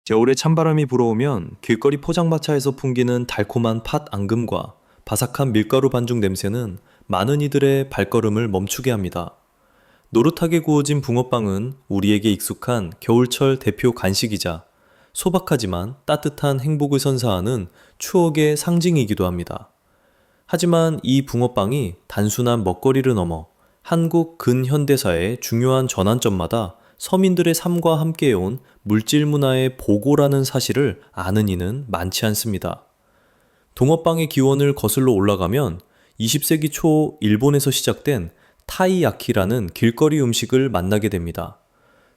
겨울에 찬바람이 불어오면 길거리 포장마차에서 풍기는 달콤한 팥 앙금과 바삭한 밀가루 반죽 냄새는 많은 이들의 발걸음을 멈추게 합니다. 노릇하게 구워진 붕어빵은 우리에게 익숙한 겨울철 대표 간식이자 소박하지만 따뜻한 행복을 선사하는 추억의 상징이기도 합니다. 하지만 이 붕어빵이 단순한 먹거리를 넘어 한국 근현대사의 중요한 전환점마다 서민들의 삶과 함께해온 물질 문화의 보고라는 사실을 아는 이는 많지 않습니다. 붕어빵의 기원을 거슬러 올라가면 20세기 초 일본에서 시작된 타이야키라는 길거리 음식을 만나게 됩니다.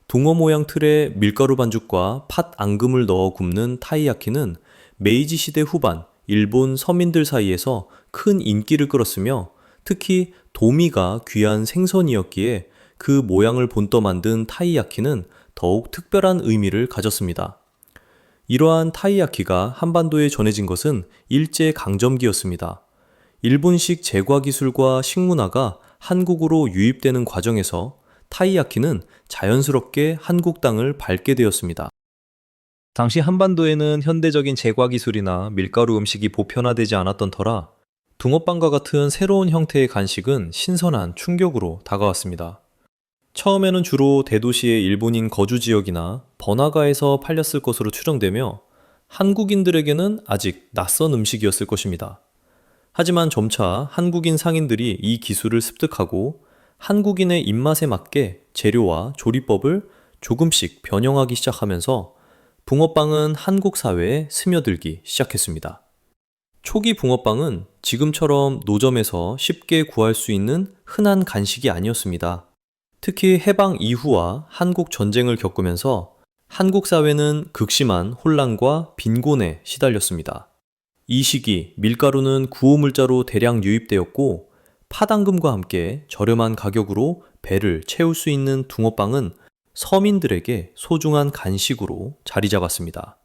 붕어 모양 틀에 밀가루 반죽과 팥 앙금을 넣어 굽는 타이야키는 메이지 시대 후반 일본 서민들 사이에서 큰 인기를 끌었으며 특히 도미가 귀한 생선이었기에 그 모양을 본떠 만든 타이야키는 더욱 특별한 의미를 가졌습니다. 이러한 타이야키가 한반도에 전해진 것은 일제강점기였습니다. 일본식 제과 기술과 식문화가 한국으로 유입되는 과정에서 타이야키는 자연스럽게 한국 땅을 밟게 되었습니다. 당시 한반도에는 현대적인 제과 기술이나 밀가루 음식이 보편화되지 않았던 터라 붕어빵과 같은 새로운 형태의 간식은 신선한 충격으로 다가왔습니다. 처음에는 주로 대도시의 일본인 거주 지역이나 번화가에서 팔렸을 것으로 추정되며 한국인들에게는 아직 낯선 음식이었을 것입니다. 하지만 점차 한국인 상인들이 이 기술을 습득하고 한국인의 입맛에 맞게 재료와 조리법을 조금씩 변형하기 시작하면서 붕어빵은 한국 사회에 스며들기 시작했습니다. 초기 붕어빵은 지금처럼 노점에서 쉽게 구할 수 있는 흔한 간식이 아니었습니다. 특히 해방 이후와 한국 전쟁을 겪으면서 한국 사회는 극심한 혼란과 빈곤에 시달렸습니다. 이 시기 밀가루는 구호물자로 대량 유입되었고 팥앙금과 함께 저렴한 가격으로 배를 채울 수 있는 붕어빵은 서민들에게 소중한 간식으로 자리 잡았습니다.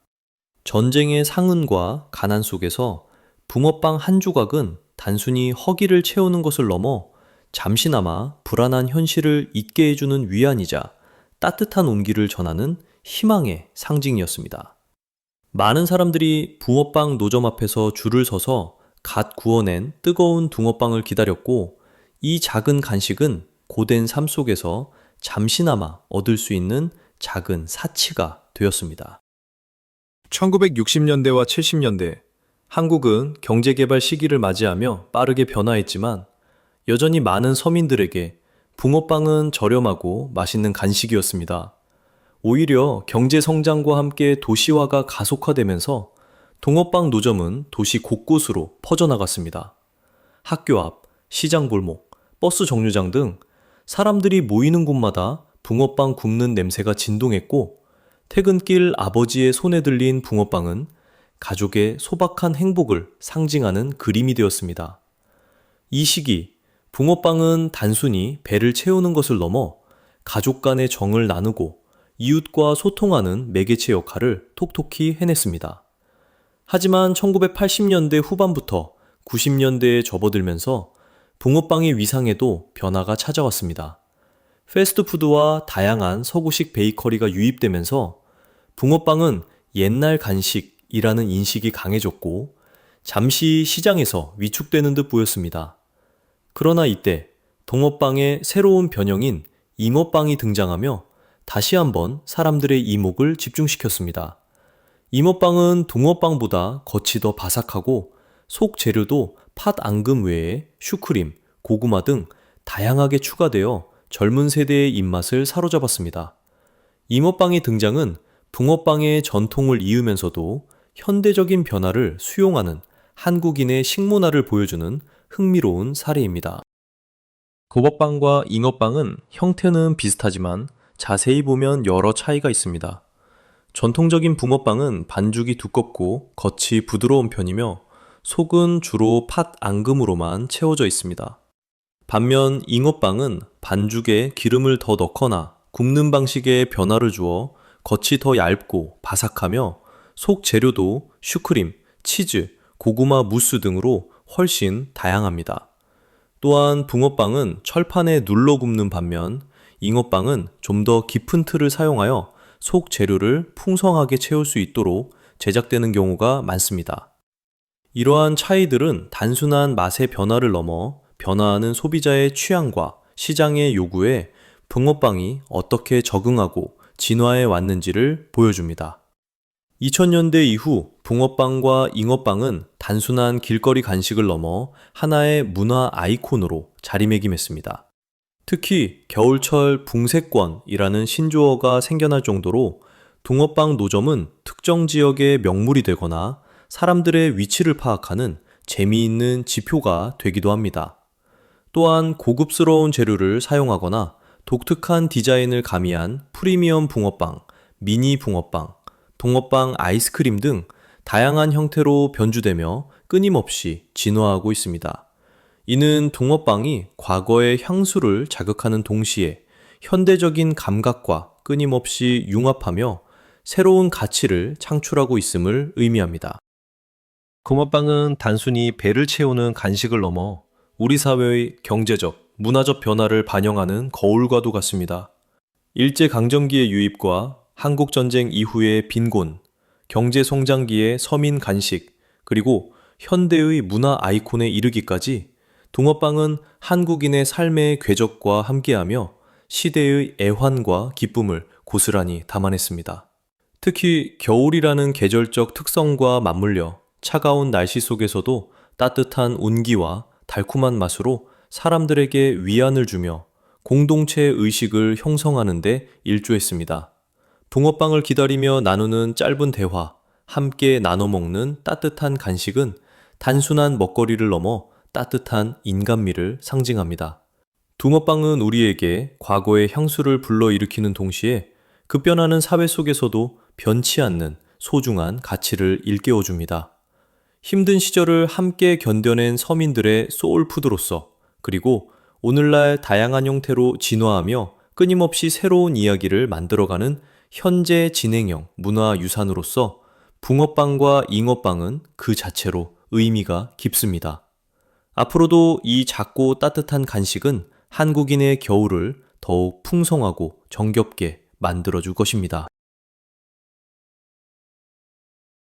전쟁의 상흔과 가난 속에서 붕어빵 한 조각은 단순히 허기를 채우는 것을 넘어 잠시나마 불안한 현실을 잊게 해주는 위안이자 따뜻한 온기를 전하는 희망의 상징이었습니다. 많은 사람들이 붕어빵 노점 앞에서 줄을 서서 갓 구워낸 뜨거운 붕어빵을 기다렸고 이 작은 간식은 고된 삶 속에서 잠시나마 얻을 수 있는 작은 사치가 되었습니다. 1960년대와 70년대 한국은 경제개발 시기를 맞이하며 빠르게 변화했지만 여전히 많은 서민들에게 붕어빵은 저렴하고 맛있는 간식이었습니다. 오히려 경제 성장과 함께 도시화가 가속화되면서 붕어빵 노점은 도시 곳곳으로 퍼져나갔습니다. 학교 앞, 시장 골목, 버스 정류장 등 사람들이 모이는 곳마다 붕어빵 굽는 냄새가 진동했고 퇴근길 아버지의 손에 들린 붕어빵은 가족의 소박한 행복을 상징하는 그림이 되었습니다. 이 시기 붕어빵은 단순히 배를 채우는 것을 넘어 가족 간의 정을 나누고 이웃과 소통하는 매개체 역할을 톡톡히 해냈습니다. 하지만 1980년대 후반부터 90년대에 접어들면서 붕어빵의 위상에도 변화가 찾아왔습니다. 패스트푸드와 다양한 서구식 베이커리가 유입되면서 붕어빵은 옛날 간식이라는 인식이 강해졌고 잠시 시장에서 위축되는 듯 보였습니다. 그러나 이때 붕어빵의 새로운 변형인 잉어빵이 등장하며 다시 한번 사람들의 이목을 집중시켰습니다. 잉어빵은 붕어빵보다 겉이 더 바삭하고 속 재료도 팥 앙금 외에 슈크림, 고구마 등 다양하게 추가되어 젊은 세대의 입맛을 사로잡았습니다. 잉어빵의 등장은 붕어빵의 전통을 이으면서도 현대적인 변화를 수용하는 한국인의 식문화를 보여주는 흥미로운 사례입니다. 붕어빵과 잉어빵은 형태는 비슷하지만 자세히 보면 여러 차이가 있습니다. 전통적인 붕어빵은 반죽이 두껍고 겉이 부드러운 편이며 속은 주로 팥 앙금으로만 채워져 있습니다. 반면 잉어빵은 반죽에 기름을 더 넣거나 굽는 방식에 변화를 주어 겉이 더 얇고 바삭하며 속 재료도 슈크림, 치즈, 고구마 무스 등으로 훨씬 다양합니다. 또한 붕어빵은 철판에 눌러 굽는 반면 잉어빵은 좀 더 깊은 틀을 사용하여 속 재료를 풍성하게 채울 수 있도록 제작되는 경우가 많습니다. 이러한 차이들은 단순한 맛의 변화를 넘어 변화하는 소비자의 취향과 시장의 요구에 붕어빵이 어떻게 적응하고 진화해 왔는지를 보여줍니다. 2000년대 이후 붕어빵과 잉어빵은 단순한 길거리 간식을 넘어 하나의 문화 아이콘으로 자리매김했습니다. 특히 겨울철 붕세권이라는 신조어가 생겨날 정도로 붕어빵 노점은 특정 지역의 명물이 되거나 사람들의 위치를 파악하는 재미있는 지표가 되기도 합니다. 또한 고급스러운 재료를 사용하거나 독특한 디자인을 가미한 프리미엄 붕어빵, 미니 붕어빵, 붕어빵 아이스크림 등 다양한 형태로 변주되며 끊임없이 진화하고 있습니다. 이는 붕어빵이 과거의 향수를 자극하는 동시에 현대적인 감각과 끊임없이 융합하며 새로운 가치를 창출하고 있음을 의미합니다. 붕어빵은 단순히 배를 채우는 간식을 넘어 우리 사회의 경제적, 문화적 변화를 반영하는 거울과도 같습니다. 일제강점기의 유입과 한국전쟁 이후의 빈곤, 경제성장기의 서민 간식, 그리고 현대의 문화 아이콘에 이르기까지 붕어빵은 한국인의 삶의 궤적과 함께하며 시대의 애환과 기쁨을 고스란히 담아냈습니다. 특히 겨울이라는 계절적 특성과 맞물려 차가운 날씨 속에서도 따뜻한 온기와 달콤한 맛으로 사람들에게 위안을 주며 공동체 의식을 형성하는 데 일조했습니다. 붕어빵을 기다리며 나누는 짧은 대화, 함께 나눠 먹는 따뜻한 간식은 단순한 먹거리를 넘어 따뜻한 인간미를 상징합니다. 붕어빵은 우리에게 과거의 향수를 불러일으키는 동시에 급변하는 사회 속에서도 변치 않는 소중한 가치를 일깨워줍니다. 힘든 시절을 함께 견뎌낸 서민들의 소울푸드로서, 그리고 오늘날 다양한 형태로 진화하며 끊임없이 새로운 이야기를 만들어가는 현재 진행형 문화유산으로서 붕어빵과 잉어빵은 그 자체로 의미가 깊습니다. 앞으로도 이 작고 따뜻한 간식은 한국인의 겨울을 더욱 풍성하고 정겹게 만들어줄 것입니다.